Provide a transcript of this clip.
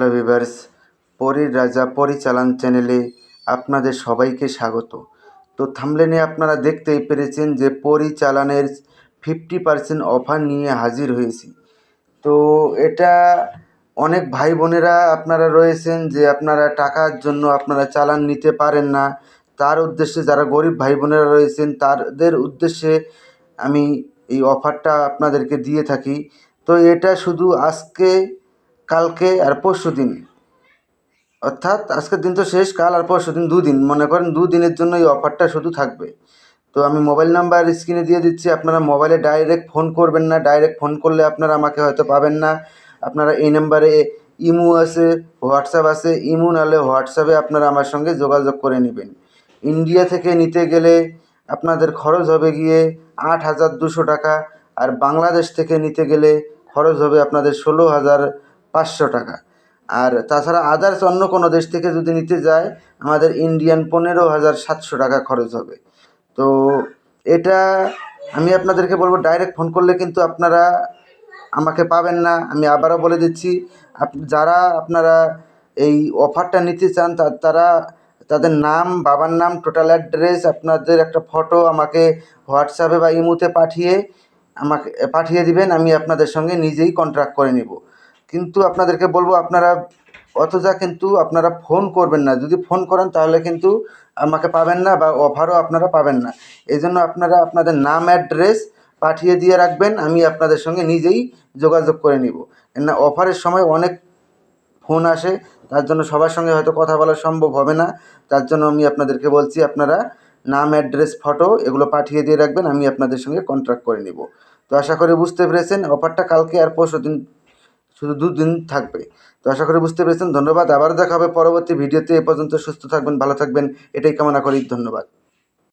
Hello viewers, পরীর রাজা পরিচালন চ্যানেলে আপনাদের সবাইকে স্বাগত। তো থাম্বনেলে আপনারা দেখতেই পেরেছেন যে পরিচালনের 50% অফার নিয়ে হাজির হয়েছি। তো এটা অনেক ভাই বোনেরা আপনারা রয়েছেন যে আপনারা টাকার জন্য আপনারা চালান নিতে পারেন না, তার উদ্দেশ্যে যারা গরিব ভাই বোনেরা রয়েছেন তাদের উদ্দেশ্যে আমি এই অফারটা আপনাদেরকে দিয়ে থাকি। তো এটা শুধু আজকে, কালকে আর পরশু দিন, অর্থাৎ আজকের দিন তো শেষ, কাল আর পরশু দিন, দুদিন, মনে করেন দুদিনের জন্য এই অফারটা শুধু থাকবে। তো আমি মোবাইল নাম্বার স্ক্রিনে দিয়ে দিচ্ছি, আপনারা মোবাইলে ডাইরেক্ট ফোন করবেন না, ডাইরেক্ট ফোন করলে আপনারা আমাকে হয়তো পাবেন না। আপনারা এই নাম্বারে ইমো আছে, হোয়াটসঅ্যাপ আছে, ইমো নাহলে হোয়াটসঅ্যাপে আপনারা আমার সঙ্গে যোগাযোগ করে নেবেন। ইন্ডিয়া থেকে নিতে গেলে আপনাদের খরচ হবে গিয়ে 8,200 টাকা, আর বাংলাদেশ থেকে নিতে গেলে খরচ হবে আপনাদের 16,500 টাকা। আর তাছাড়া আদার্স অন্য কোনো দেশ থেকে যদি নিতে যায় আমাদের ইন্ডিয়ান 15,700 টাকা খরচ হবে। তো এটা আমি আপনাদেরকে বলবো, ডাইরেক্ট ফোন করলে কিন্তু আপনারা আমাকে পাবেন না। আমি আবারও বলে দিচ্ছি, যারা আপনারা এই অফারটা নিতে চান তারা তাদের নাম, বাবার নাম, টোটাল অ্যাড্রেস, আপনাদের একটা ফটো আমাকে হোয়াটসঅ্যাপে বা ইমোতে আমাকে পাঠিয়ে দিবেন। আমি আপনাদের সঙ্গে নিজেই কন্ট্যাক্ট করে নেব। কিন্তু আপনাদেরকে বলবো, আপনারা অযথা কিন্তু আপনারা ফোন করবেন না। যদি ফোন করেন তাহলে কিন্তু আমাকে পাবেন না বা অফারও আপনারা পাবেন না। এই জন্য আপনারা আপনাদের নাম, অ্যাড্রেস পাঠিয়ে দিয়ে রাখবেন, আমি আপনাদের সঙ্গে নিজেই যোগাযোগ করে নিব। না, অফারের সময় অনেক ফোন আসে, তার জন্য সবার সঙ্গে হয়তো কথা বলা সম্ভব হবে না। তার জন্য আমি আপনাদেরকে বলছি, আপনারা নাম, অ্যাড্রেস, ফটো এগুলো পাঠিয়ে দিয়ে রাখবেন, আমি আপনাদের সঙ্গে কন্ট্যাক্ট করে নিব। তো আশা করি বুঝতে পেরেছেন, অফারটা কালকে আর পরশু দিন, শুধু দুদিন থাকবে। তো আশা করি বুঝতে পেরেছেন। ধন্যবাদ। আবার দেখা হবে পরবর্তী ভিডিওতে। এ পর্যন্ত সুস্থ থাকবেন, ভালো থাকবেন, এটাই কামনা করি। ধন্যবাদ।